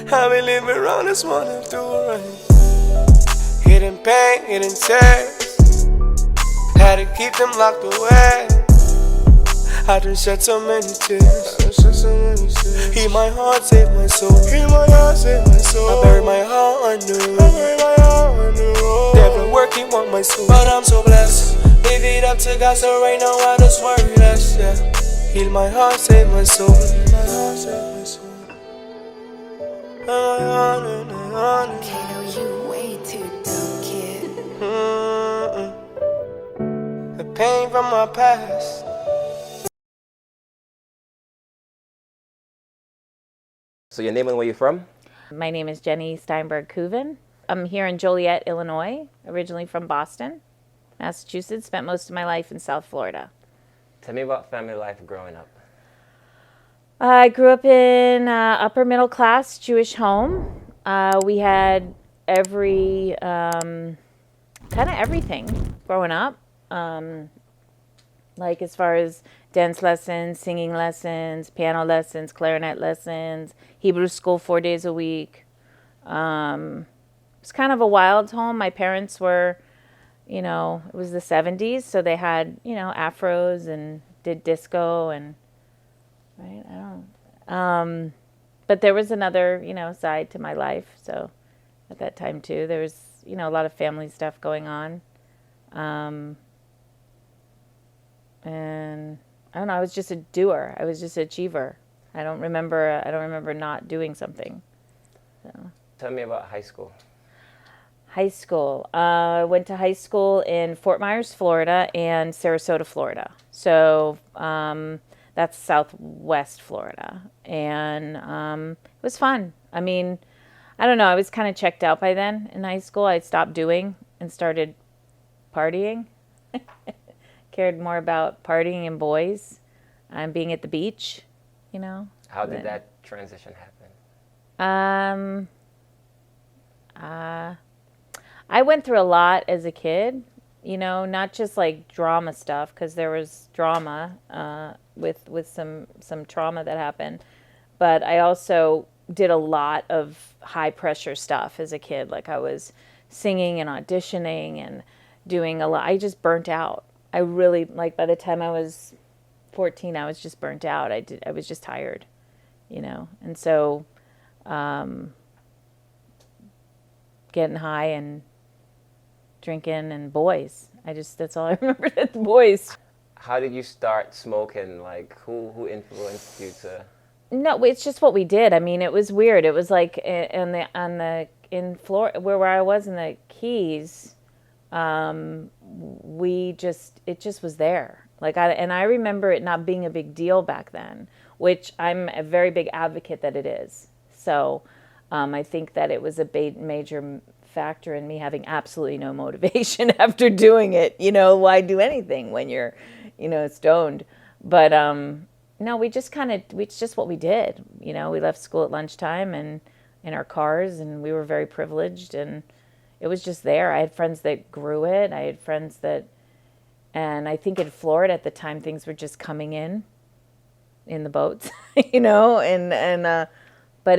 I've been living around this morning through rain. Hidden pain, hidden tears. Had to keep them locked away. I done shed so many tears. Heal my heart, save my soul. I bury my heart anew. Devil working on my soul, but I'm so blessed. Leave it up to God, so right now I just worry less. Yeah. Heal my heart, save my soul. Kato, you way too dumb, kid. The pain from my past. So your name and where you're from? My name is Jenny Steinberg Martinez. I'm here in Joliet, Illinois, originally from Boston, Massachusetts. Spent most of my life in South Florida. Tell me about family life growing up. I grew up in upper middle class Jewish home. We had every kind of everything growing up, like as far as dance lessons, singing lessons, piano lessons, clarinet lessons, Hebrew school 4 days a week. It was kind of a wild home. My parents were, it was the 70s, so they had, afros and did disco and, right, I don't know. But there was another, side to my life. So at that time too, there was, a lot of family stuff going on. And I don't know, I was just a doer. I was just an achiever. I don't remember not doing something. So. Tell me about high school. High school. I went to high school in Fort Myers, Florida, and Sarasota, Florida. So that's Southwest Florida. And it was fun. I mean, I don't know. I was kind of checked out by then in high school. I stopped doing and started partying. Cared more about partying and boys and being at the beach, How did that transition happen? I went through a lot as a kid, not just like drama stuff, because there was drama with some trauma that happened, but I also did a lot of high pressure stuff as a kid. Like I was singing and auditioning and doing a lot. I just burnt out. I really, by the time I was 14, I was just burnt out. I was just tired, and so getting high and drinking and boys. That's all I remember, the boys. How did you start smoking? Like who influenced you to? No, it's just what we did. I mean, it was weird. It was like in Florida, where I was in the Keys, it just was there. I remember it not being a big deal back then, which I'm a very big advocate that it is. So I think that it was a major factor in me having absolutely no motivation after doing it. Why do anything when you're, stoned? But no, it's just what we did. We left school at lunchtime and in our cars, and we were very privileged, and it was just there. I had friends that grew it. I had friends and I think in Florida at the time, things were just coming in the boats, but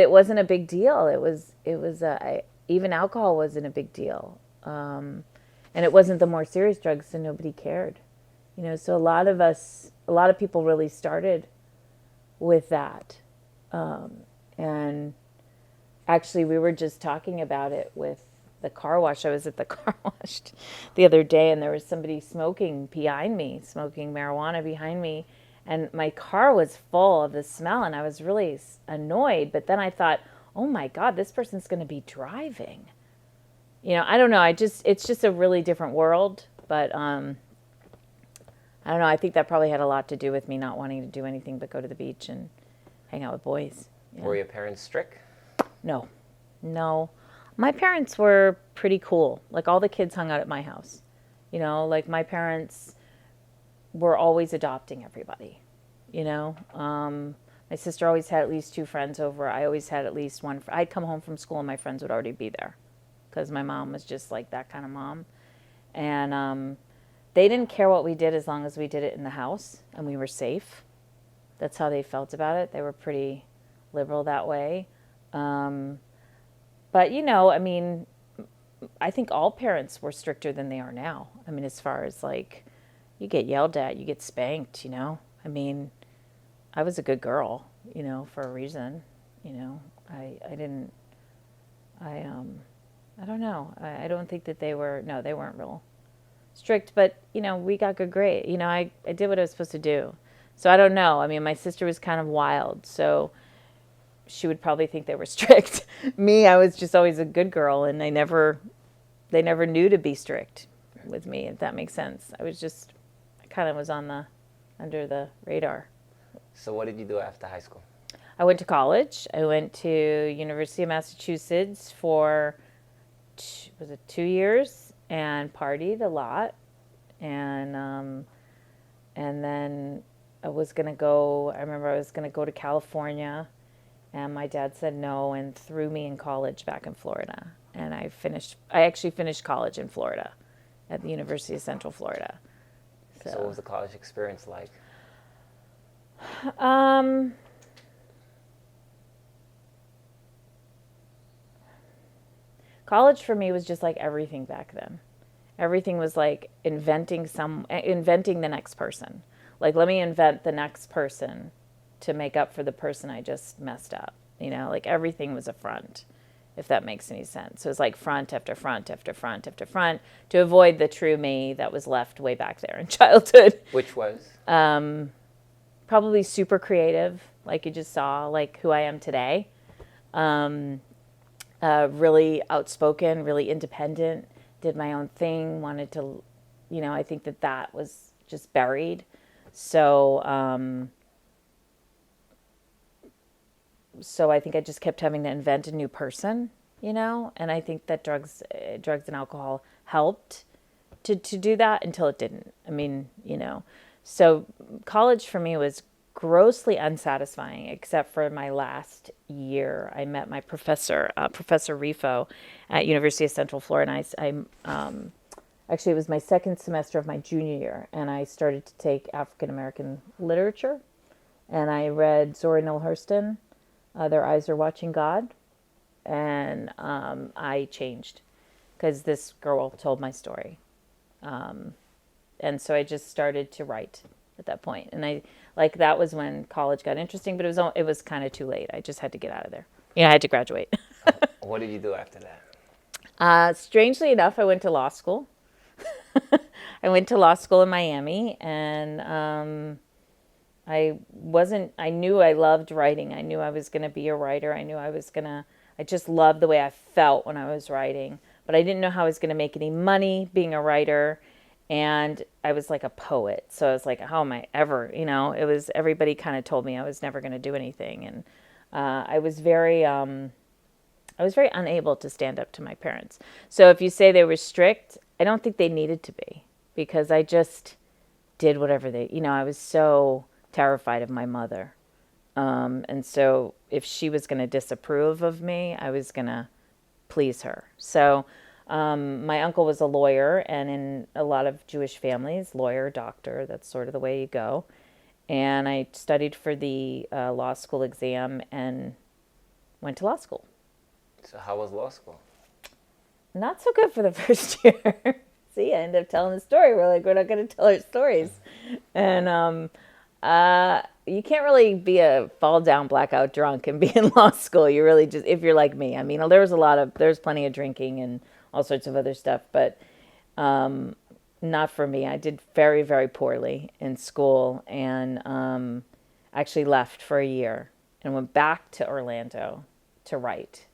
it wasn't a big deal. Even alcohol wasn't a big deal. And it wasn't the more serious drugs, so nobody cared. So a lot of people really started with that. And actually we were just talking about it with the car wash. I was at the car wash the other day, and there was somebody smoking behind me, smoking marijuana behind me. And my car was full of the smell, and I was really annoyed. But then I thought, oh my God, this person's going to be driving. I don't know. It's just a really different world. But I don't know. I think that probably had a lot to do with me not wanting to do anything but go to the beach and hang out with boys. Yeah. Were your parents strict? No. My parents were pretty cool. Like all the kids hung out at my house. My parents were always adopting everybody. My sister always had at least 2 friends over. I always had at least one. I'd come home from school and my friends would already be there because my mom was just like that kind of mom. And they didn't care what we did as long as we did it in the house and we were safe. That's how they felt about it. They were pretty liberal that way. But, you know, I mean, I think all parents were stricter than they are now. I mean, as far as like, you get yelled at, you get spanked, you know. I mean, I was a good girl, you know, for a reason. You know, I didn't, I don't know. I don't think that they were, no, they weren't real strict, but, you know, we got good grade. You know, I did what I was supposed to do. So I don't know. I mean, my sister was kind of wild, so she would probably think they were strict. Me, I was just always a good girl, and they never knew to be strict with me, if that makes sense. I kind of was under the radar. So what did you do after high school? I went to college. I went to University of Massachusetts for, was it 2 years, and partied a lot. And then I remember I was going to go to California, and my dad said no and threw me in college back in Florida. And I actually finished college in Florida at the University of Central Florida. So what was the college experience like? College for me was just like everything back then. Everything was like inventing the next person. Like, let me invent the next person to make up for the person I just messed up. You know, like everything was a front, if that makes any sense. So it was like front after front after front after front to avoid the true me that was left way back there in childhood. Which was? Probably super creative, like you just saw, like who I am today. Really outspoken, really independent, did my own thing, wanted to, you know, I think that was just buried. So I think I just kept having to invent a new person, you know, and I think that drugs and alcohol helped to do that until it didn't. I mean, you know, so college for me was grossly unsatisfying, except for my last year. I met my professor, Professor Rifo, at University of Central Florida, and actually, it was my second semester of my junior year, and I started to take African American literature, and I read Zora Neale Hurston, Their Eyes Are Watching God, and I changed because this girl told my story. And so I just started to write at that point. And that was when college got interesting, but it was kind of too late. I just had to get out of there. Yeah, I had to graduate. What did you do after that? Strangely enough, I went to law school. I went to law school in Miami, and I knew I loved writing. I knew I was going to be a writer. I just loved the way I felt when I was writing, but I didn't know how I was going to make any money being a writer. And I was like a poet. So I was like, how am I ever, you know, everybody kind of told me I was never going to do anything. And I was very unable to stand up to my parents. So if you say they were strict, I don't think they needed to be, because I just did whatever I was so terrified of my mother. And so if she was going to disapprove of me, I was going to please her. So my uncle was a lawyer, and in a lot of Jewish families, lawyer, doctor, that's sort of the way you go. And I studied for the law school exam and went to law school. So how was law school? Not so good for the first year. See, I ended up telling the story. We're not going to tell our stories. And you can't really be a fall down, blackout drunk and be in law school. You really just, if you're like me. I mean, there's plenty of drinking and all sorts of other stuff, but not for me. I did very, very poorly in school, and actually left for a year and went back to Orlando to write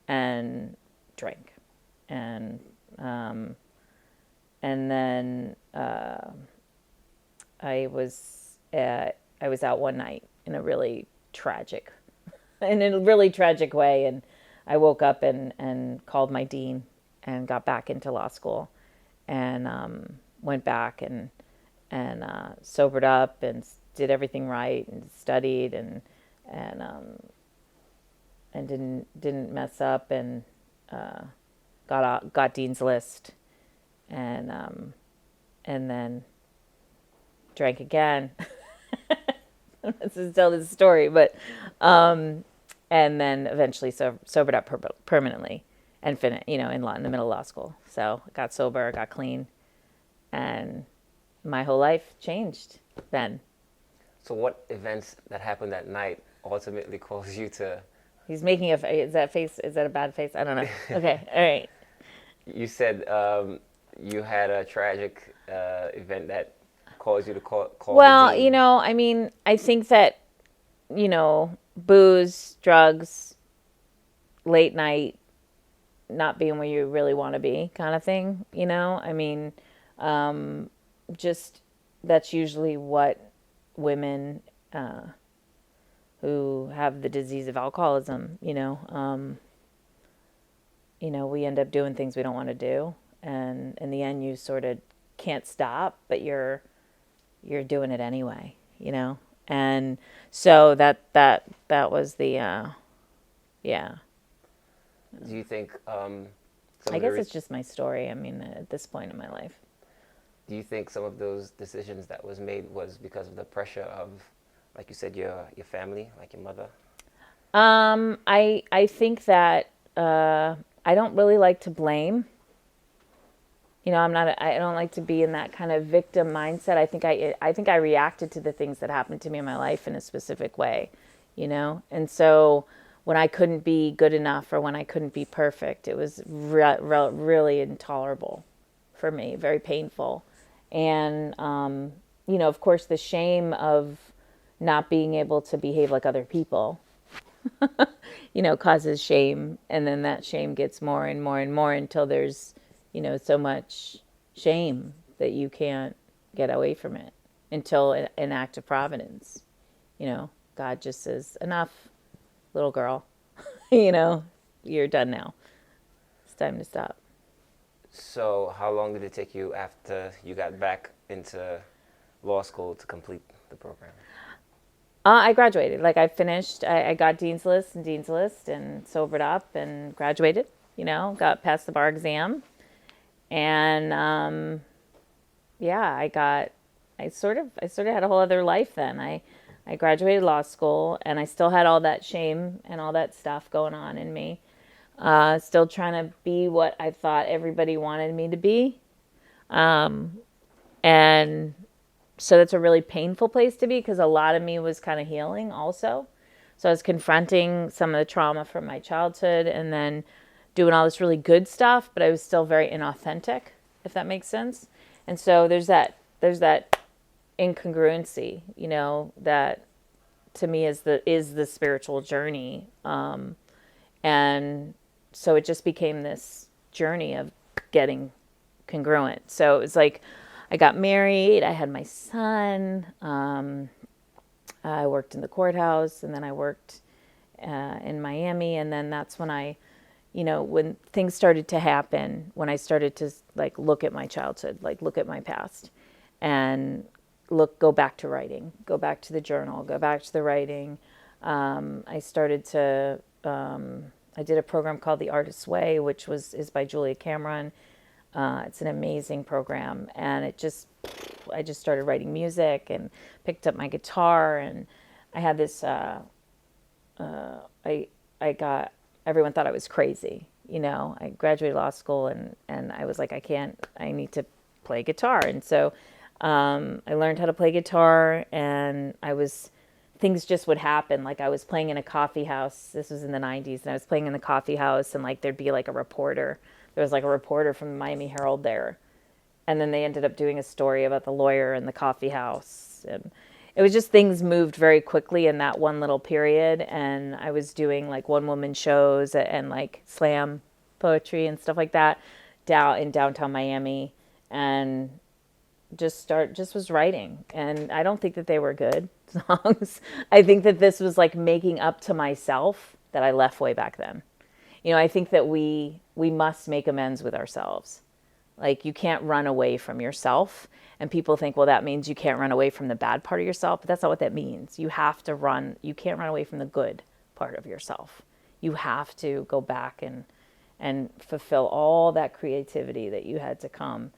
and drink. And then I was out one night in a really tragic way, and I woke up and called my dean and got back into law school, and went back and sobered up and did everything right and studied and didn't mess up, and got dean's list, and then drank again. This is tell this story, but and and then eventually sobered up permanently and in the middle of law school. So I got sober, got clean, and my whole life changed then. So what events that happened that night ultimately caused you to... He's making is that a bad face? I don't know. Okay, all right. You said you had a tragic event that caused you to call Well, the dean. I mean, I think that, booze, drugs, late night, not being where you really want to be kind of thing, I mean, just that's usually what women who have the disease of alcoholism, we end up doing things we don't want to do, and in the end you sort of can't stop, but you're doing it anyway, and so that was the yeah. Do you think I guess it's just my story. I mean, at this point in my life. Do you think some of those decisions that was made was because of the pressure of, like you said, your family, like your mother? I think that I don't really like to blame. I don't like to be in that kind of victim mindset. I think I reacted to the things that happened to me in my life in a specific way, and so when I couldn't be good enough or when I couldn't be perfect, it was really intolerable for me, very painful. And, of course, the shame of not being able to behave like other people, causes shame. And then that shame gets more and more and more until there's, so much shame that you can't get away from it until an act of providence. God just says, enough, little girl, you're done now. It's time to stop. So how long did it take you after you got back into law school to complete the program? I graduated. Like I finished, I got dean's list and sobered up and graduated, got past the bar exam. And I sort of had a whole other life then. I graduated law school and I still had all that shame and all that stuff going on in me. Still trying to be what I thought everybody wanted me to be. And so that's a really painful place to be because a lot of me was kind of healing also. So I was confronting some of the trauma from my childhood and then doing all this really good stuff, but I was still very inauthentic, if that makes sense. And so there's that incongruency, that to me is the spiritual journey. And so it just became this journey of getting congruent. So it was like I got married, I had my son, I worked in the courthouse, and then I worked in Miami, and then that's when when things started to happen, when I started to look at my childhood, look at my past, and go back to writing, go back to the journal, go back to the writing. I started to, I did a program called The Artist's Way, which is by Julia Cameron. It's an amazing program, and I just started writing music and picked up my guitar, and I had this, everyone thought I was crazy. I graduated law school and I was like, I need to play guitar. And so I learned how to play guitar, and things just would happen. Like I was playing in a coffee house. This was in the 90s, and I was playing in the coffee house, and there'd be a reporter. There was a reporter from the Miami Herald there. And then they ended up doing a story about the lawyer in the coffee house. And it was just things moved very quickly in that one little period. And I was doing one-woman shows and slam poetry and stuff like that in downtown Miami. And just was writing. And I don't think that they were good songs. I think that this was making up to myself that I left way back then. I think that we must make amends with ourselves. You can't run away from yourself. And people think, well, that means you can't run away from the bad part of yourself. But that's not what that means. You have to run. You can't run away from the good part of yourself. You have to go back and fulfill all that creativity that you had to come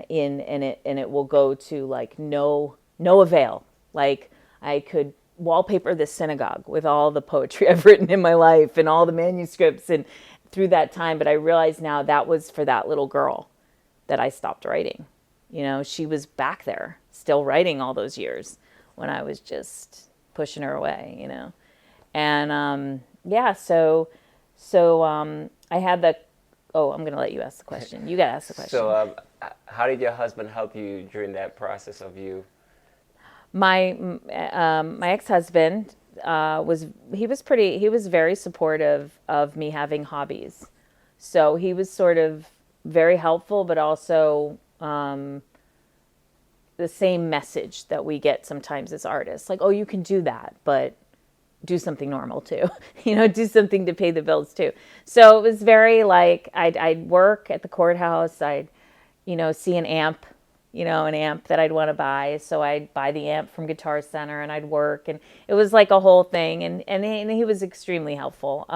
in, and it will go to no avail. I could wallpaper this synagogue with all the poetry I've written in my life and all the manuscripts and through that time. But I realize now that was for that little girl that I stopped writing. She was back there still writing all those years when I was just pushing her away, And I had the, I'm going to let you ask the question. You got to ask the question. So how did your husband help you during that process of you? My ex-husband was very supportive of me having hobbies. So he was sort of very helpful, but also the same message that we get sometimes as artists. Like, oh, you can do that, but do something normal too. Do something to pay the bills too. So it was very like, I'd work at the courthouse. I'd, see an amp, an amp that I'd want to buy. So I'd buy the amp from Guitar Center and I'd work. And it was like a whole thing. And he was extremely helpful.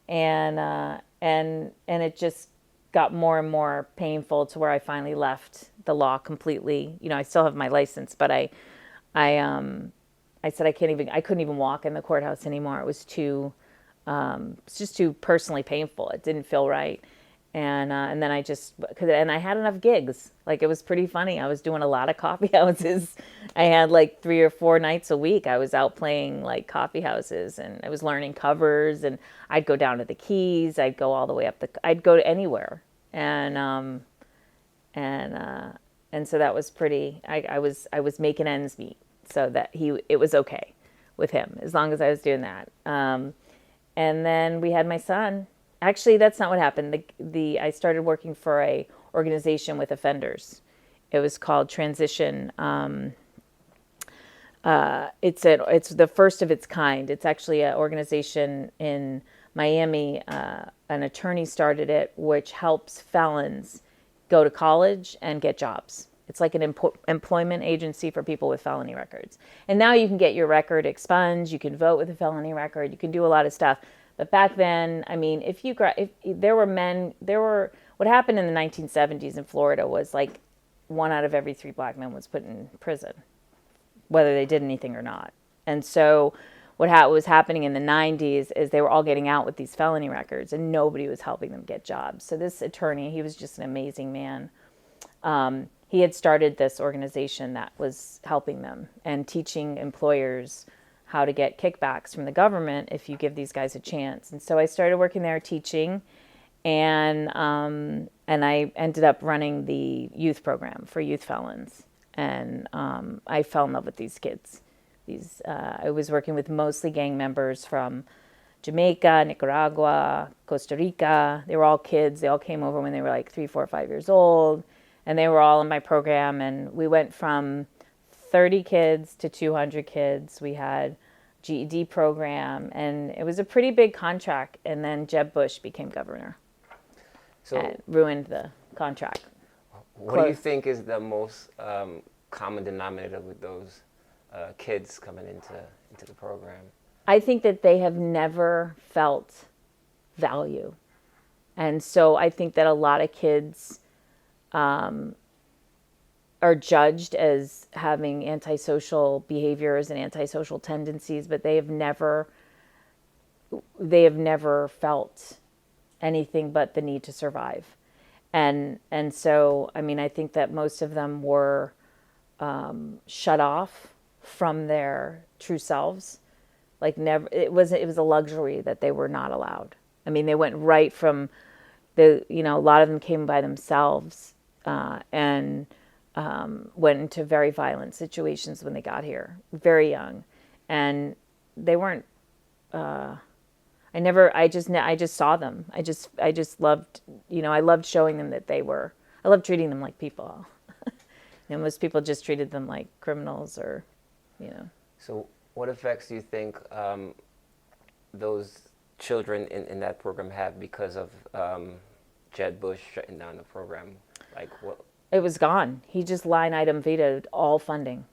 And it just got more and more painful to where I finally left the law completely. I still have my license, but I said I couldn't even walk in the courthouse anymore. It was it's just too personally painful. It didn't feel right. And then I had enough gigs. Like, it was pretty funny. I was doing a lot of coffee houses. I had like 3 or 4 nights a week. I was out playing like coffee houses, and I was learning covers, and I'd go down to the Keys. I'd go all the way up I'd go to anywhere. And so that was pretty, I was making ends meet so that it was okay with him as long as I was doing that. And then we had my son. Actually, that's not what happened. I started working for a organization with offenders. It was called Transition. It's the first of its kind. It's actually an organization in Miami. An attorney started it, which helps felons go to college and get jobs. It's like an employment agency for people with felony records. And now you can get your record expunged. You can vote with a felony record. You can do a lot of stuff. But back then, I mean, what happened in the 1970s in Florida was like 1 out of every 3 black men was put in prison, whether they did anything or not. And so what was happening in the 90s is they were all getting out with these felony records, and nobody was helping them get jobs. So this attorney, he was just an amazing man. He had started this organization that was helping them and teaching employers how to get kickbacks from the government if you give these guys a chance. And so I started working there teaching, and I ended up running the youth program for youth felons. And I fell in love with these kids. I was working with mostly gang members from Jamaica, Nicaragua, Costa Rica. They were all kids. They all came over when they were like 3, 4, 5 years old. And they were all in my program. And we went from 30 kids to 200 kids. We had GED program, and it was a pretty big contract. And then Jeb Bush became governor. So and ruined the contract. What do you think is the most common denominator with those kids coming into the program? I think that they have never felt value. And so I think that a lot of kids are judged as having antisocial behaviors and antisocial tendencies, but they have never felt anything but the need to survive. And so, I mean, I think that most of them were shut off from their true selves. Like never, it was a luxury that they were not allowed. I mean, they went right from a lot of them came by themselves and went into very violent situations when they got here, very young, and they weren't. I just saw them. I just loved, I loved showing them that I loved treating them like people. Most people just treated them like criminals or. So what effects do you think those children in that program have because of Jeb Bush shutting down the program? Like what? It was gone. He just line item vetoed all funding.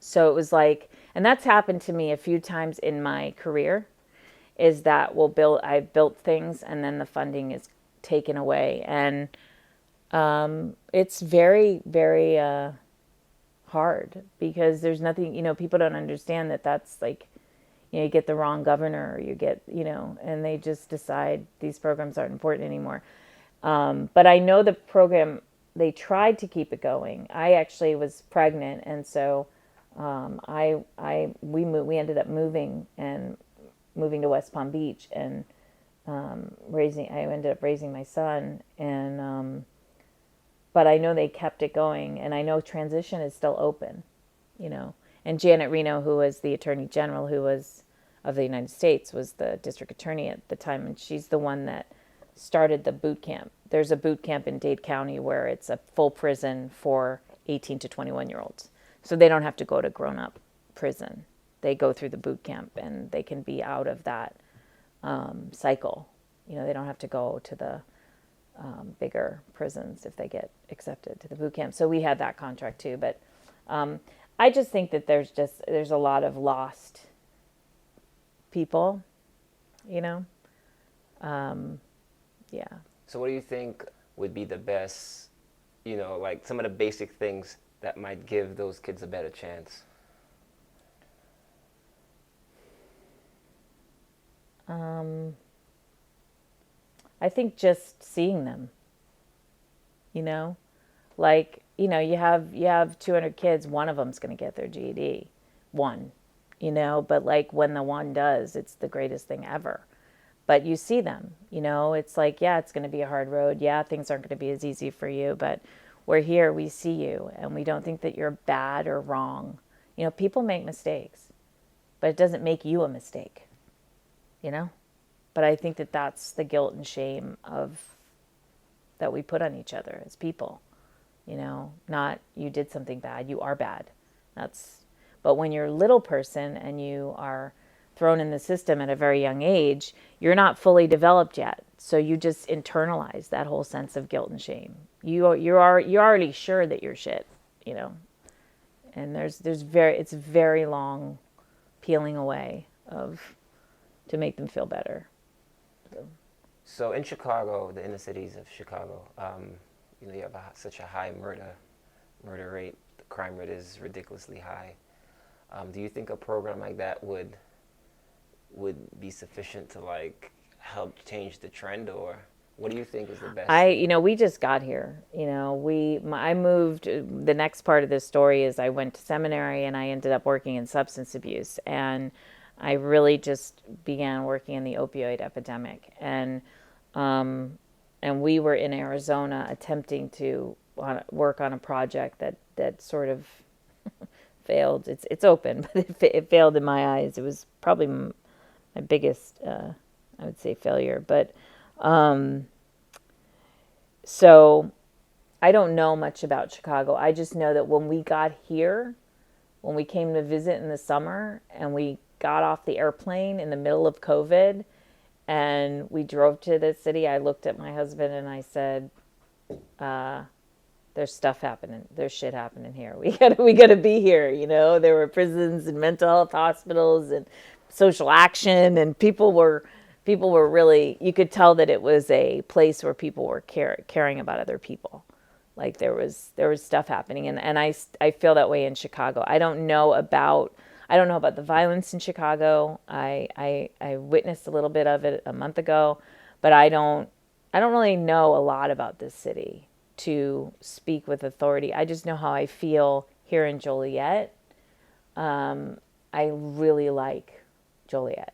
So it was like, and that's happened to me a few times in my career, is that I've built things and then the funding is taken away. And it's very, very hard because there's nothing, people don't understand that that's like, you get the wrong governor, or you get, and they just decide these programs aren't important anymore. But I know the program, they tried to keep it going. I actually was pregnant, and so we ended up moving to West Palm Beach, and I ended up raising my son, and but I know they kept it going, and I know transition is still open, And Janet Reno, who was the Attorney General, of the United States, was the district attorney at the time, and she's the one that started the boot camp. There's a boot camp in Dade County where it's a full prison for 18 to 21-year-olds. So they don't have to go to grown-up prison. They go through the boot camp, and they can be out of that cycle. They don't have to go to the bigger prisons if they get accepted to the boot camp. So we had that contract too. But I just think that there's a lot of lost people, yeah. So what do you think would be the best, like some of the basic things that might give those kids a better chance? I think just seeing them, like, you have 200 kids, one of them's going to get their GED, one, but like when the one does, it's the greatest thing ever. But you see them, it's like, yeah, it's going to be a hard road. Yeah, things aren't going to be as easy for you, but we're here, we see you, and we don't think that you're bad or wrong. People make mistakes, but it doesn't make you a mistake, But I think that that's the guilt and shame that we put on each other as people, not you did something bad, you are bad. But when you're a little person and you are thrown in the system at a very young age, you're not fully developed yet. So you just internalize that whole sense of guilt and shame. You're already sure that you're shit, And it's very long peeling away to make them feel better. So in Chicago, the inner cities of Chicago, you have such a high murder rate. The crime rate is ridiculously high. Do you think a program like that would be sufficient to like help change the trend, or what do you think is the best? We just got here. I moved. The next part of this story is I went to seminary and I ended up working in substance abuse, and I really just began working in the opioid epidemic, and we were in Arizona attempting to work on a project that sort of failed. It's open, but it failed in my eyes. It was probably my biggest, I would say, failure. But so I don't know much about Chicago. I just know that when we got here, when we came to visit in the summer, and we got off the airplane in the middle of COVID, and we drove to the city, I looked at my husband and I said, there's stuff happening. There's shit happening here. We gotta be here. There were prisons and mental health hospitals and social action, and people were really, you could tell that it was a place where people were caring about other people. Like there was stuff happening, and I feel that way in Chicago. I don't know about the violence in Chicago. I witnessed a little bit of it a month ago, but I don't really know a lot about this city to speak with authority. I just know how I feel here in Joliet. I really like Joliet.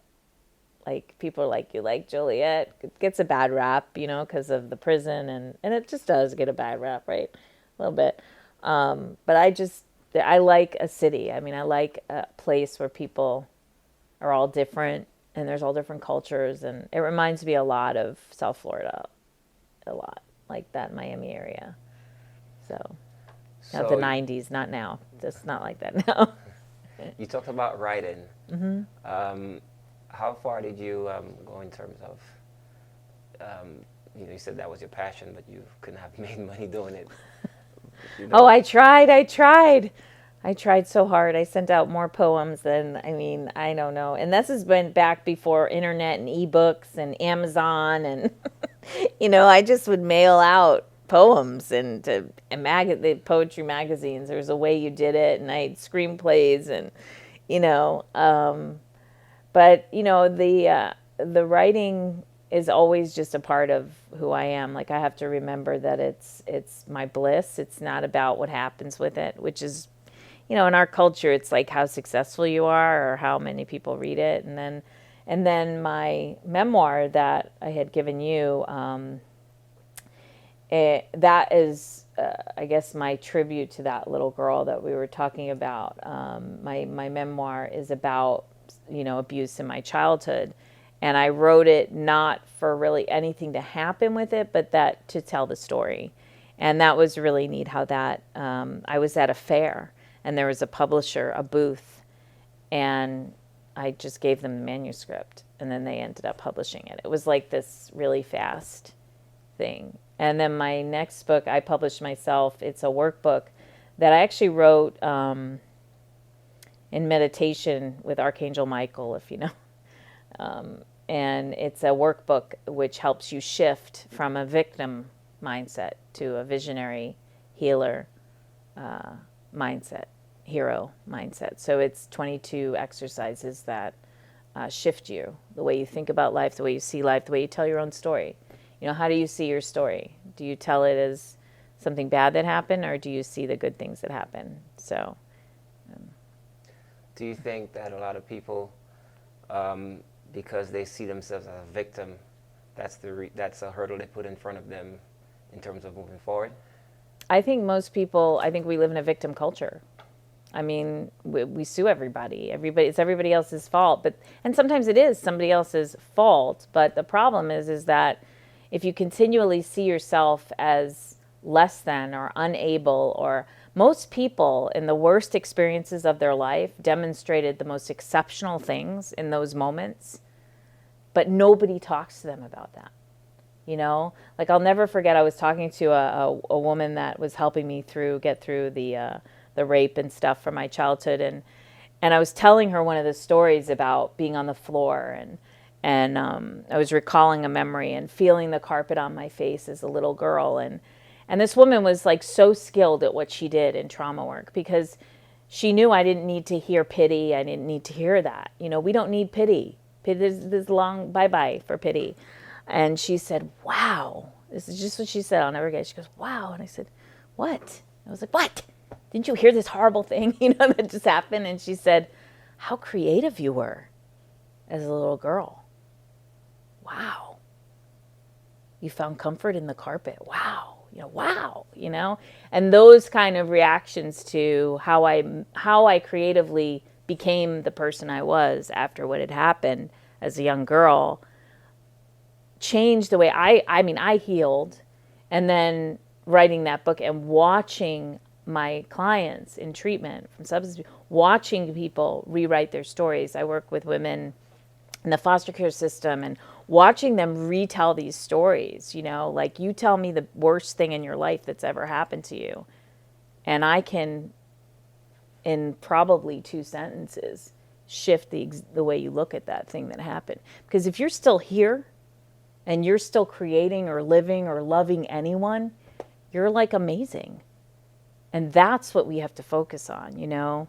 Like, people are like, you like Joliet? It gets a bad rap, because of the prison, and it just does get a bad rap, right? A little bit. But I like a city. I mean, I like a place where people are all different, and there's all different cultures, and it reminds me a lot of South Florida, a lot, like that Miami area. So not the 90s, not now. Just not like that now. You talked about writing. Mm-hmm. How far did you go in terms of, you said that was your passion, but you couldn't have made money doing it. Oh, I tried so hard. I sent out more poems than, I don't know. And this has been back before internet and ebooks and Amazon. And, I just would mail out poems and to the poetry magazines. There was a way you did it, and I had screenplays, and you know, but you know, the writing is always just a part of who I am. Like, I have to remember that it's my bliss. It's not about what happens with it, which is, you know, in our culture, it's like how successful you are or how many people read it. And then my memoir that I had given you, that is, I guess, my tribute to that little girl that we were talking about. My memoir is about, you know, abuse in my childhood. And I wrote it not for really anything to happen with it, but that to tell the story. And that was really neat how that, I was at a fair and there was a publisher, a booth, and I just gave them the manuscript and then they ended up publishing it. It was like this really fast thing. And then my next book I published myself. It's a workbook that I actually wrote in meditation with Archangel Michael, if you know. And it's a workbook which helps you shift from a victim mindset to a visionary healer mindset, hero mindset. So it's 22 exercises that shift you, the way you think about life, the way you see life, the way you tell your own story. You know, how do you see your story? Do you tell it as something bad that happened, or do you see the good things that happen? So, do you think that a lot of people, because they see themselves as a victim, that's a hurdle they put in front of them in terms of moving forward? I think we live in a victim culture. I mean, we sue everybody. It's everybody else's fault, and sometimes it is somebody else's fault. But the problem is that if you continually see yourself as less than or unable, or most people in the worst experiences of their life demonstrated the most exceptional things in those moments, but nobody talks to them about that. You know, like, I'll never forget, I was talking to a woman that was helping me get through the rape and stuff from my childhood, and I was telling her one of the stories about being on the floor, and I was recalling a memory and feeling the carpet on my face as a little girl, and this woman was like so skilled at what she did in trauma work, because she knew I didn't need to hear pity. I didn't need to hear that. You know, we don't need pity. There's long bye-bye for pity. And she said, wow. This is just what she said. I'll never forget. She goes, wow. And I said, what? I was like, what? Didn't you hear this horrible thing, you know, that just happened? And she said, how creative you were as a little girl. Wow. You found comfort in the carpet. Wow. You know, wow. You know, and those kind of reactions to how I creatively became the person I was after what had happened as a young girl changed the way I healed. And then writing that book and watching my clients in treatment from substance abuse, watching people rewrite their stories. I work with women in the foster care system and watching them retell these stories, you know, like, you tell me the worst thing in your life that's ever happened to you, and I can, in probably 2 sentences, shift the way you look at that thing that happened. Because if you're still here and you're still creating or living or loving anyone, you're like amazing. And that's what we have to focus on, you know,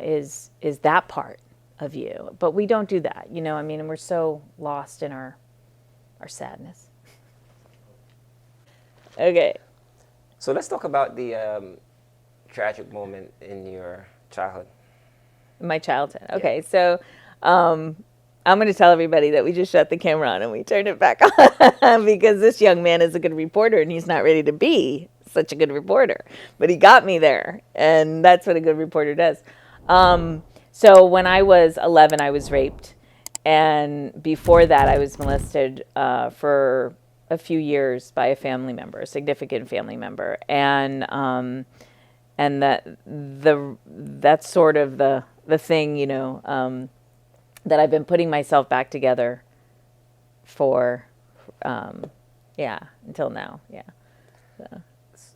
is that part of you. But we don't do that, you know, I mean, and we're so lost in our sadness. Okay. So let's talk about the tragic moment in your childhood. My childhood. Okay, yeah. So I'm going to tell everybody that we just shut the camera on and we turned it back on because this young man is a good reporter and he's not ready to be such a good reporter. But he got me there, and that's what a good reporter does. So when I was 11, I was raped. And before that, I was molested for a few years by a family member, a significant family member. And that's sort of the thing, you know, that I've been putting myself back together for, until now, yeah. So.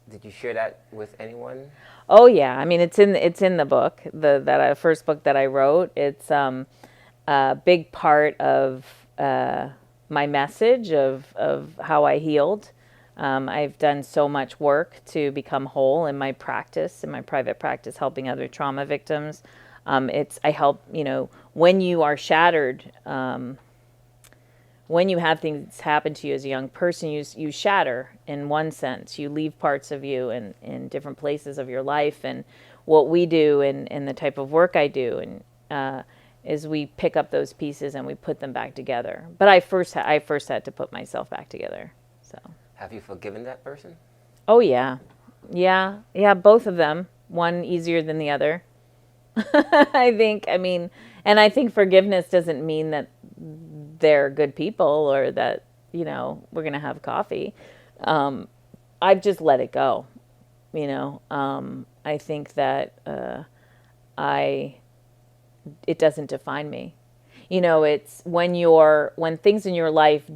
Did you share that with anyone? Oh yeah, I mean it's in the book, that first book that I wrote. It's a big part of my message of how I healed I've done so much work to become whole in my practice, in my private practice, helping other trauma victims. I help, when you are shattered, when you have things happen to you as a young person, you shatter in one sense. You leave parts of you in different places of your life. And what we do in the type of work I do is we pick up those pieces and we put them back together. But I first had to put myself back together. So. Have you forgiven that person? Oh, yeah. Yeah, both of them. One easier than the other. I think forgiveness doesn't mean that they're good people or that, we're going to have coffee. I've just let it go. I think that it doesn't define me. It's when things in your life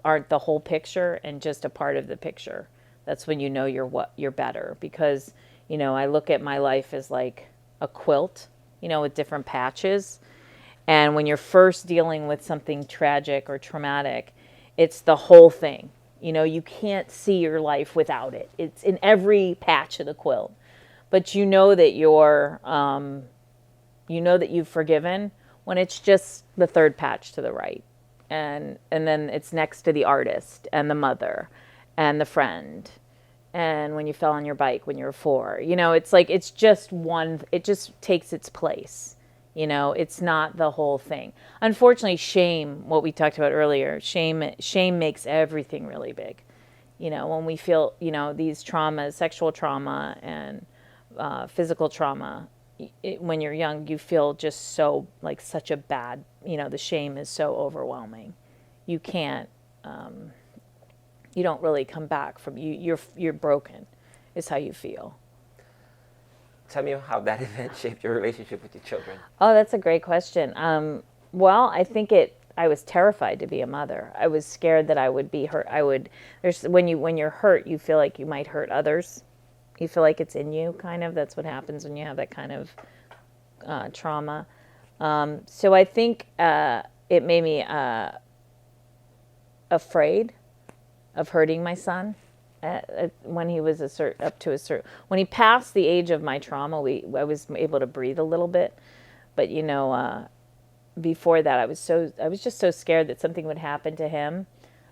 aren't the whole picture and just a part of the picture. That's when you're better, because I look at my life as like a quilt, with different patches. And when you're first dealing with something tragic or traumatic, it's the whole thing. You can't see your life without it. It's in every patch of the quilt. But that you've forgiven when it's just the third patch to the right. And then it's next to the artist and the mother and the friend. And when you fell on your bike when you were 4, it's like, it's just one, it just takes its place. It's not the whole thing. Unfortunately, shame, what we talked about earlier, shame makes everything really big. When we feel, these traumas, sexual trauma and physical trauma, when you're young, you feel just so like such a bad, the shame is so overwhelming. You can't, you don't really come back from, you're broken is how you feel. Tell me how that event shaped your relationship with your children. Oh, that's a great question. Well, I think I was terrified to be a mother. I was scared that I would be hurt. When you're hurt, you feel like you might hurt others. You feel like it's in you, kind of. That's what happens when you have that kind of trauma. So I think it made me afraid of hurting my son. When he was when he passed the age of my trauma, I was able to breathe a little bit. But before that, I was just so scared that something would happen to him.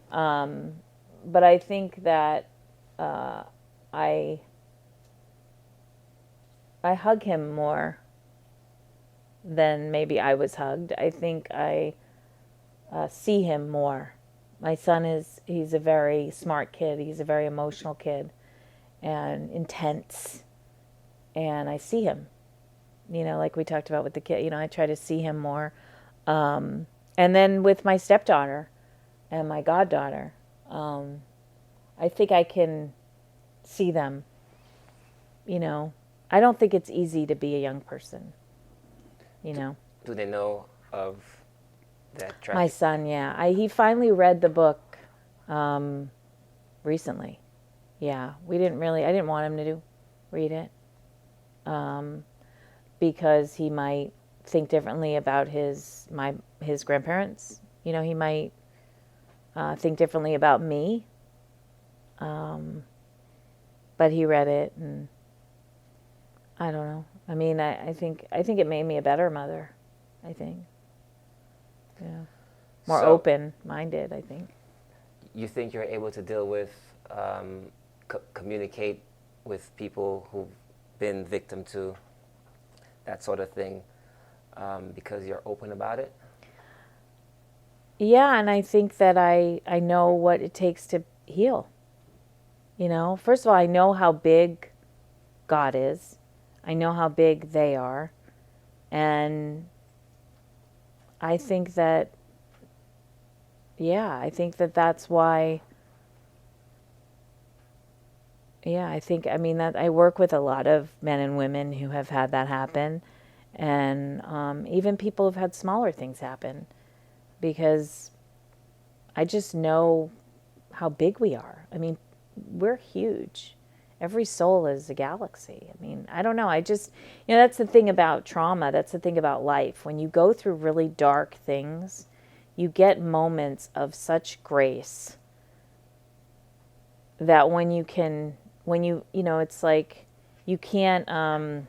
But I think that I hug him more than maybe I was hugged. I think I see him more. My son he's a very smart kid. He's a very emotional kid and intense. And I see him, like we talked about with the kid, I try to see him more. And then with my stepdaughter and my goddaughter, I think I can see them, I don't think it's easy to be a young person, Do they know of that tragic? My son, yeah. He finally read the book recently. Yeah, I didn't want him to read it because he might think differently about his grandparents. He might think differently about me. But he read it, and I don't know. I mean, I think it made me a better mother. I think. Yeah. More open-minded, I think. You think you're able to deal with, communicate with people who've been victim to that sort of thing because you're open about it? Yeah, and I think that I know what it takes to heal. First of all, I know how big God is. I know how big they are. And I think that, that's why, that I work with a lot of men and women who have had that happen, and even people who've had smaller things happen, because I just know how big we are. I mean, we're huge. Every soul is a galaxy. I mean, I don't know. I just, that's the thing about trauma. That's the thing about life. When you go through really dark things, you get moments of such grace that when you, it's like you can't argue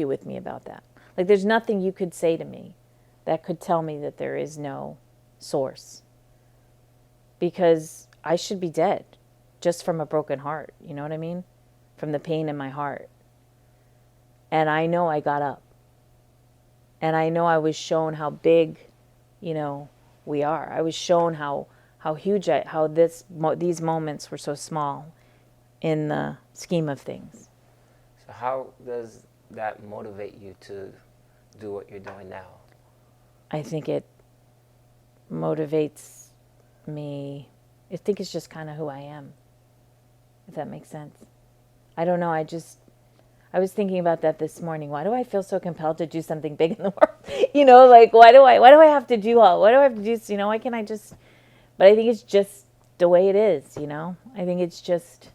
with me about that. Like there's nothing you could say to me that could tell me that there is no source. Because I should be dead just from a broken heart, you know what I mean? From the pain in my heart. And I know I got up. And I know I was shown how big, we are. I was shown how huge, these moments were so small in the scheme of things. So how does that motivate you to do what you're doing now? I think it motivates me. I think it's just kind of who I am, if that makes sense. I don't know. I was thinking about that this morning. Why do I feel so compelled to do something big in the world? Like why do I have to do all? Why do I have to do? Why can't I just? But I think it's just the way it is. I think it's just.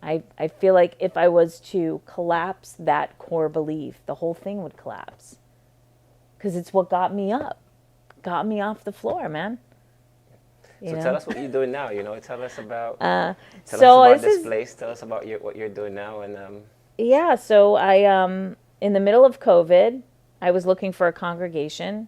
I feel like if I was to collapse that core belief, the whole thing would collapse. Because it's what got me up, got me off the floor, man. Tell us what you're doing now. Tell us about. Tell us so about this place. Tell us about what you're doing now, and. Yeah. So I in the middle of COVID, I was looking for a congregation,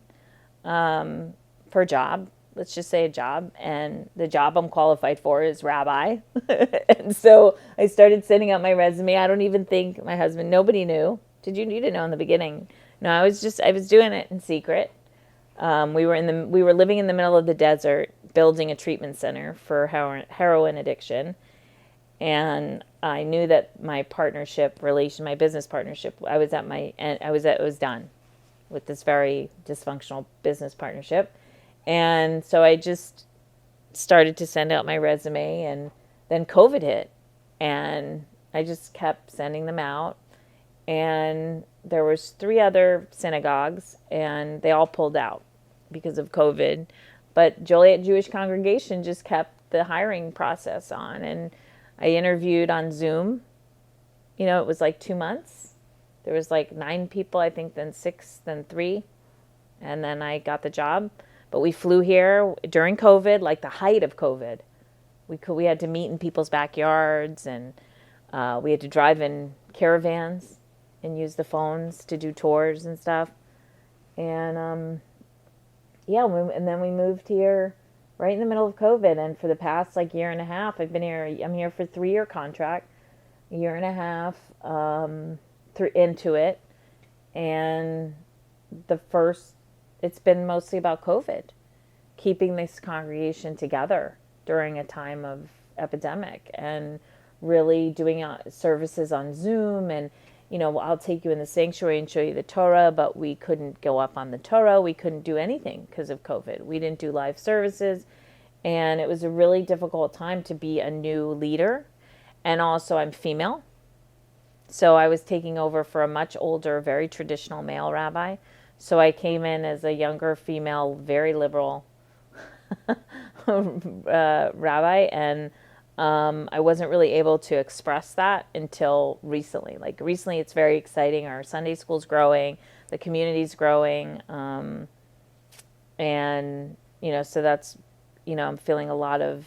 for a job. Let's just say a job, and the job I'm qualified for is rabbi. And so I started sending out my resume. I don't even think my husband. Nobody knew. Did you need to know in the beginning? No, I was doing it in secret. We were living in the middle of the desert, building a treatment center for heroin addiction, and I knew that my my business partnership, it was done with this very dysfunctional business partnership, and so I just started to send out my resume, and then COVID hit, and I just kept sending them out, and there was 3 other synagogues, and they all pulled out because of COVID. But Joliet Jewish Congregation just kept the hiring process on. And I interviewed on Zoom. It was like 2 months. There was like 9 people, I think, then 6, then 3. And then I got the job. But we flew here during COVID, like the height of COVID. We had to meet in people's backyards, and we had to drive in caravans and use the phones to do tours and stuff. And and then we moved here right in the middle of COVID. And for the past year and a half, I'm here for a 3-year contract, a year and a half into it. And it's been mostly about COVID, keeping this congregation together during a time of epidemic, and really doing services on Zoom. And I'll take you in the sanctuary and show you the Torah, but we couldn't go up on the Torah. We couldn't do anything because of COVID. We didn't do live services. And it was a really difficult time to be a new leader. And also I'm female. So I was taking over for a much older, very traditional male rabbi. So I came in as a younger female, very liberal rabbi. And I wasn't really able to express that until recently. Recently, it's very exciting. Our Sunday school's growing, the community's growing, and so that's, I'm feeling a lot of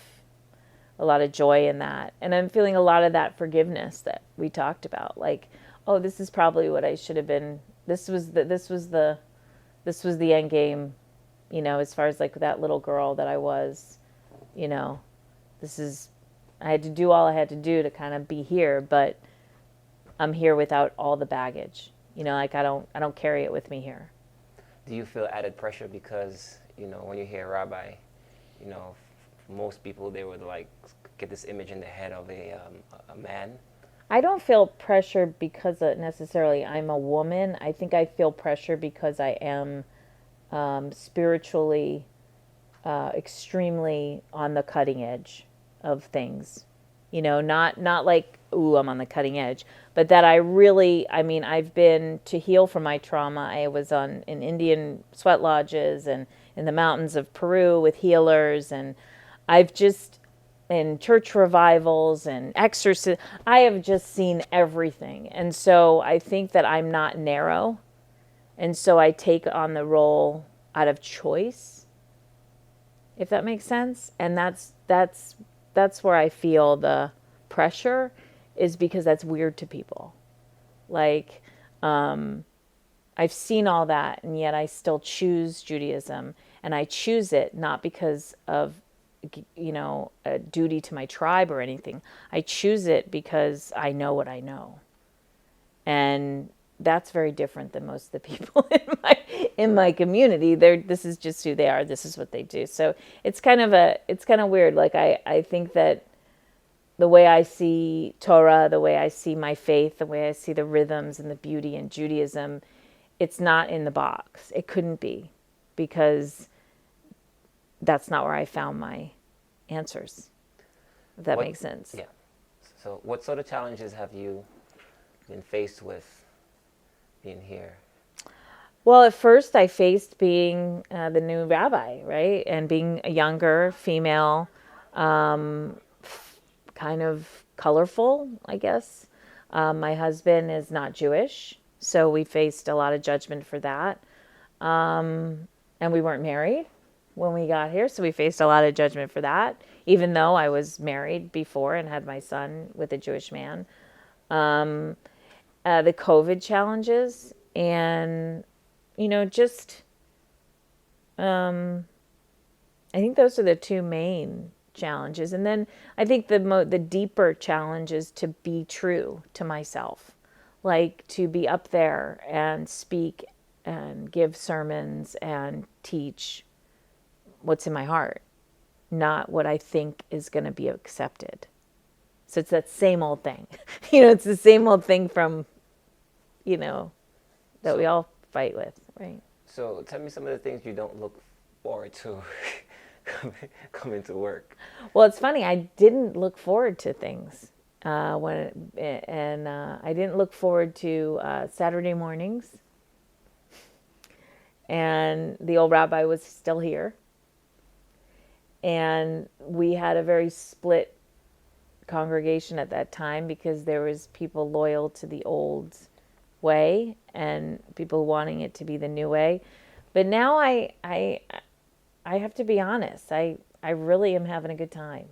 joy in that, and I'm feeling a lot of that forgiveness that we talked about. Oh, this is probably what I should have been. This was the end game, as far as that little girl that I was. I had to do all I had to do to kind of be here, but I'm here without all the baggage. I don't carry it with me here. Do you feel added pressure because, when you hear rabbi, most people, they would get this image in their head of a man? I don't feel pressure because necessarily I'm a woman. I think I feel pressure because I am spiritually extremely on the cutting edge of things, not like, ooh, I'm on the cutting edge, but that I've been to heal from my trauma. I was in Indian sweat lodges and in the mountains of Peru with healers, and I've just in church revivals and exorcism. I have just seen everything. And so I think that I'm not narrow. And so I take on the role out of choice, if that makes sense. And that's where I feel the pressure, is because that's weird to people. Like, I've seen all that, and yet I still choose Judaism, and I choose it not because of, a duty to my tribe or anything. I choose it because I know what I know. And that's very different than most of the people in my community. This is just who they are. This is what they do. So it's kind of weird. Like, I think that the way I see Torah, the way I see my faith, the way I see the rhythms and the beauty in Judaism, it's not in the box. It couldn't be, because that's not where I found my answers, if that makes sense. Yeah. So what sort of challenges have you been faced with being here? Well, at first I faced being the new rabbi, right? And being a younger female, kind of colorful, I guess. My husband is not Jewish, so we faced a lot of judgment for that. And we weren't married when we got here, so we faced a lot of judgment for that, even though I was married before and had my son with a Jewish man. The COVID challenges, and, just, I think those are the two main challenges. And then I think the deeper challenge is to be true to myself, like to be up there and speak and give sermons and teach what's in my heart, not what I think is going to be accepted. So it's that same old thing. It's the same old thing from, that we all fight with, right? So tell me some of the things you don't look forward to coming to work. Well, it's funny. I didn't look forward to things I didn't look forward to Saturday mornings. And the old rabbi was still here. And we had a very split congregation at that time, because there was people loyal to the old way and people wanting it to be the new way. But now I have to be honest. I really am having a good time.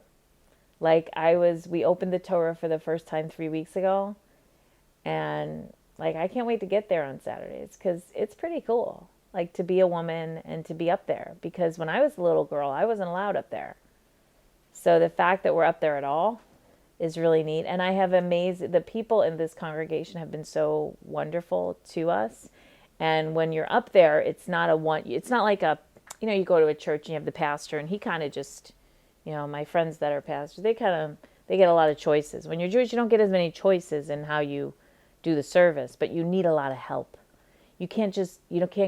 Like, we opened the Torah for the first time 3 weeks ago, and like, I can't wait to get there on Saturdays, because it's pretty cool. Like, to be a woman and to be up there, because when I was a little girl, I wasn't allowed up there. So the fact that we're up there at all is really neat. And I have the people in this congregation have been so wonderful to us. And when you're up there, it's not like you go to a church and you have the pastor, and he kind of just, my friends that are pastors, they get a lot of choices. When you're Jewish, you don't get as many choices in how you do the service, but you need a lot of help. You can't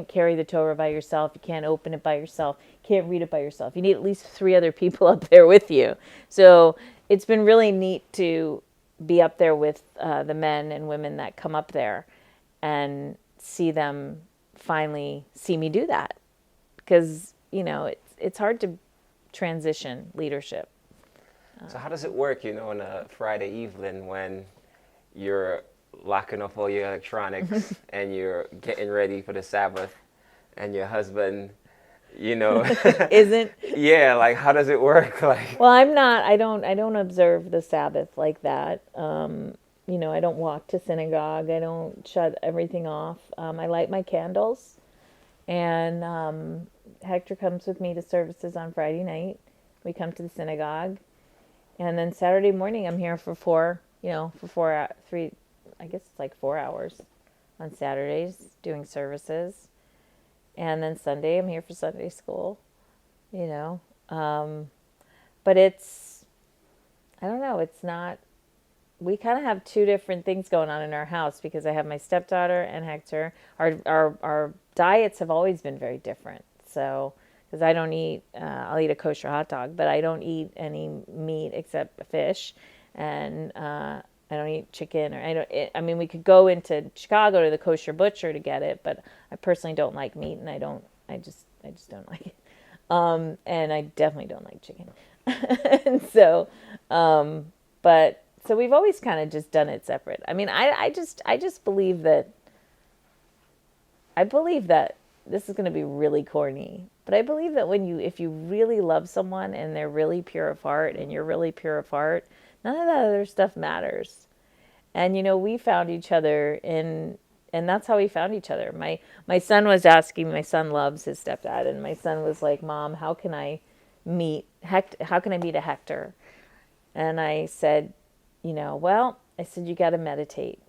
carry the Torah by yourself. You can't open it by yourself. You can't read it by yourself. You need at least 3 other people up there with you. So it's been really neat to be up there with the men and women that come up there, and see them finally see me do that. Because, it's hard to transition leadership. So how does it work, on a Friday evening when you're locking off all your electronics and you're getting ready for the Sabbath, and your husband, Isn't? Yeah, like, how does it work? Like, Well, I don't observe the Sabbath like that. I don't walk to synagogue. I don't shut everything off. I light my candles, and Hector comes with me to services on Friday night. We come to the synagogue, and then Saturday morning I'm here for 4 hours on Saturdays doing services. And then Sunday, I'm here for Sunday school, But I don't know, it's not, we kind of have 2 different things going on in our house, because I have my stepdaughter and Hector. Our diets have always been very different. So, because I don't eat, I'll eat a kosher hot dog, but I don't eat any meat except fish. And, I don't eat chicken, or we could go into Chicago to the kosher butcher to get it, but I personally don't like meat, and I just don't like it. And I definitely don't like chicken. And so, so we've always kind of just done it separate. I just believe that, this is going to be really corny, But I believe that if you really love someone and they're really pure of heart and you're really pure of heart, none of that other stuff matters. And we found each other and that's how we found each other. My son was asking, my son loves his stepdad, and my son was like, "Mom, how can I meet how can I meet a Hector?" And I said, well, I said, you got to meditate.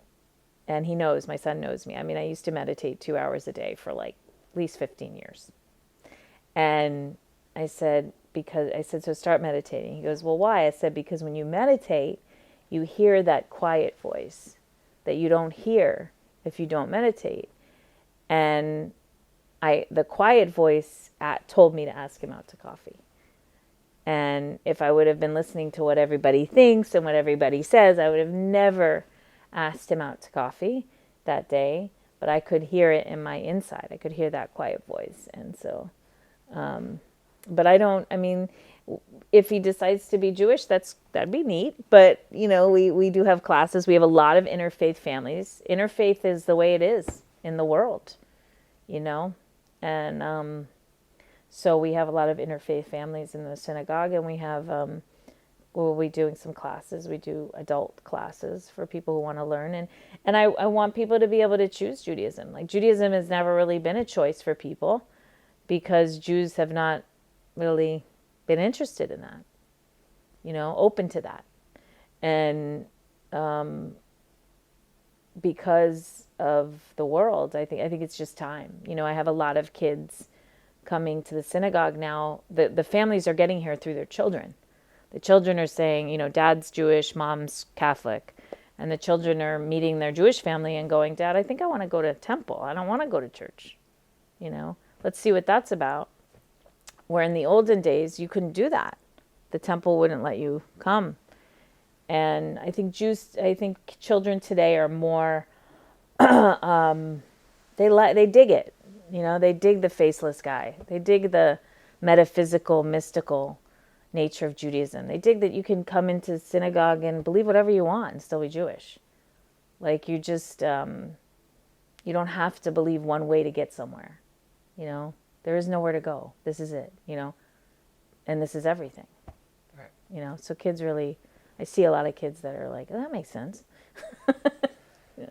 And he knows, my son knows me. I mean, I used to meditate 2 hours a day for like at least 15 years. And I said, so start meditating. He goes, well, why? I said, because when you meditate, you hear that quiet voice that you don't hear if you don't meditate. And the quiet voice told me to ask him out to coffee. And if I would have been listening to what everybody thinks and what everybody says, I would have never asked him out to coffee that day. But I could hear it in my inside. I could hear that quiet voice. And so, but I mean, if he decides to be Jewish, that'd be neat. But, we do have classes. We have a lot of interfaith families. Interfaith is the way it is in the world, and so we have a lot of interfaith families in the synagogue, and we have, we'll be doing some classes. We do adult classes for people who want to learn. And I want people to be able to choose Judaism. Like, Judaism has never really been a choice for people because Jews have not really been interested in that, open to that. And because of the world, I think it's just time. I have a lot of kids coming to the synagogue now. The families are getting here through their children. The children are saying, Dad's Jewish, Mom's Catholic. And the children are meeting their Jewish family and going, Dad, I think I want to go to temple. I don't want to go to church. Let's see what that's about. Where in the olden days, you couldn't do that. The temple wouldn't let you come. And I think children today are more, they dig it. They dig the faceless guy. They dig the metaphysical, mystical nature of Judaism. They dig that you can come into synagogue and believe whatever you want and still be Jewish. Like, you just, you don't have to believe one way to get somewhere. There is nowhere to go. This is it, and this is everything. Right. So kids really, I see a lot of kids that are like, oh, that makes sense. Yeah.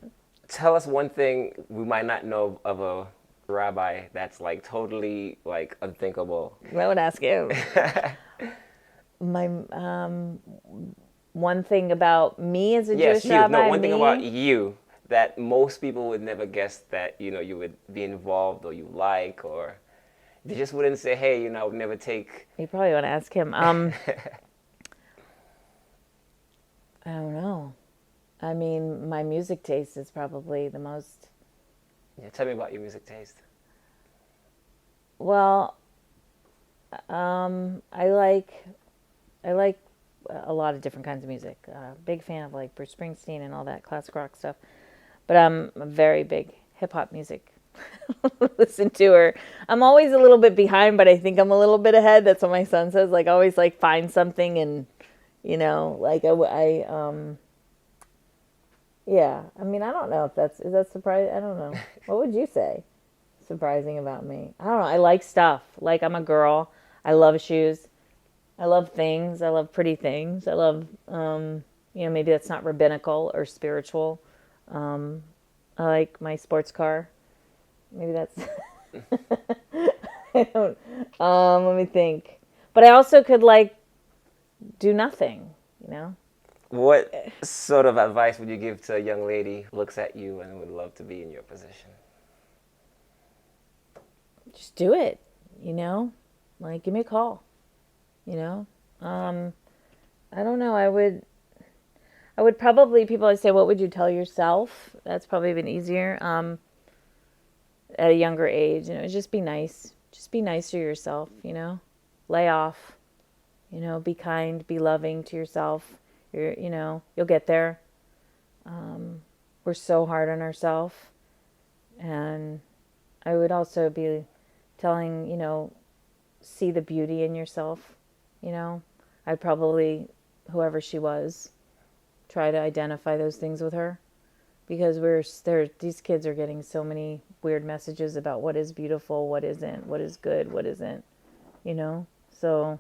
Tell us one thing we might not know of a rabbi that's like totally like unthinkable. I would ask him. My one thing about me as a Jewish rabbi. One thing about you that most people would never guess that you would be involved or you like, or they just wouldn't say, hey, I would never take. You probably want to ask him. I don't know. I mean, my music taste is probably the most. Yeah, tell me about your music taste. Well, I like a lot of different kinds of music. Big fan of like Bruce Springsteen and all that classic rock stuff. But I'm a very big hip hop music listen to her. I'm always a little bit behind, but I think I'm a little bit ahead. That's what my son says. Like, always like find something and like yeah. I mean, I don't know if is that surprising? I don't know. What would you say surprising about me? I don't know. I like stuff. Like, I'm a girl. I love shoes. I love things. I love pretty things. I love, maybe that's not rabbinical or spiritual. I like my sports car. Maybe that's, I don't, let me think. But I also could do nothing, What sort of advice would you give to a young lady who looks at you and would love to be in your position? Just do it, give me a call, I don't know. I would probably, people always say, what would you tell yourself? That's probably been easier, at a younger age, just be nice. Just be nice to yourself, lay off, be kind, be loving to yourself. You'll get there. We're so hard on ourselves. And I would also be telling, see the beauty in yourself, I'd probably, whoever she was, try to identify those things with her. because these kids are getting so many weird messages about what is beautiful, what isn't, what is good, what isn't, you know. So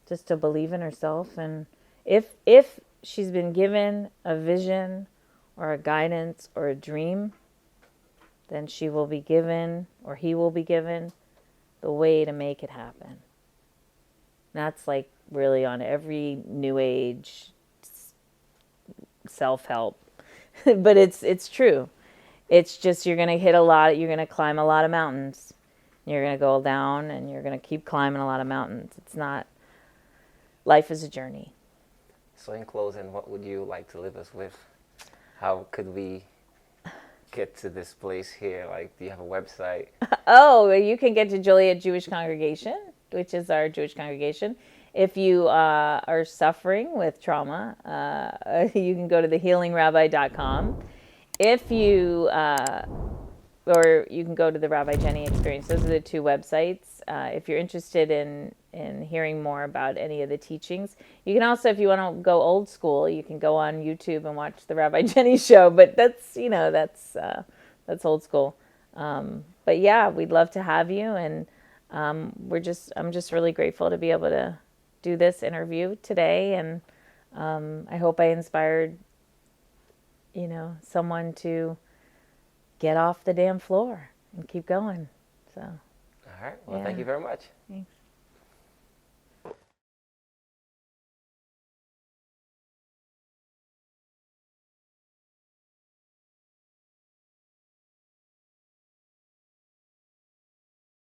just to believe in herself, and if she's been given a vision or a guidance or a dream, then she will be given, or he will be given, the way to make it happen. That's like really on every new age self-help. But it's true. It's just you're going to you're going to climb a lot of mountains. You're going to go down and you're going to keep climbing a lot of mountains. It's not, life is a journey. So in closing, what would you like to leave us with? How could we get to this place here? Like, do you have a website? Oh, you can get to Joliet Jewish Congregation, which is our Jewish congregation. If you are suffering with trauma, you can go to thehealingrabbi.com. If you, or you can go to the Rabbi Jenny Experience. Those are the two websites. If you're interested in hearing more about any of the teachings, you can also, if you want to go old school, you can go on YouTube and watch the Rabbi Jenny show. But that's, you know, that's old school. But yeah, we'd love to have you, and I'm just really grateful to be able to do this interview today, and I hope I inspired, you know, someone to get off the damn floor and keep going. So, All right. Well, yeah. thank you very much. Thanks.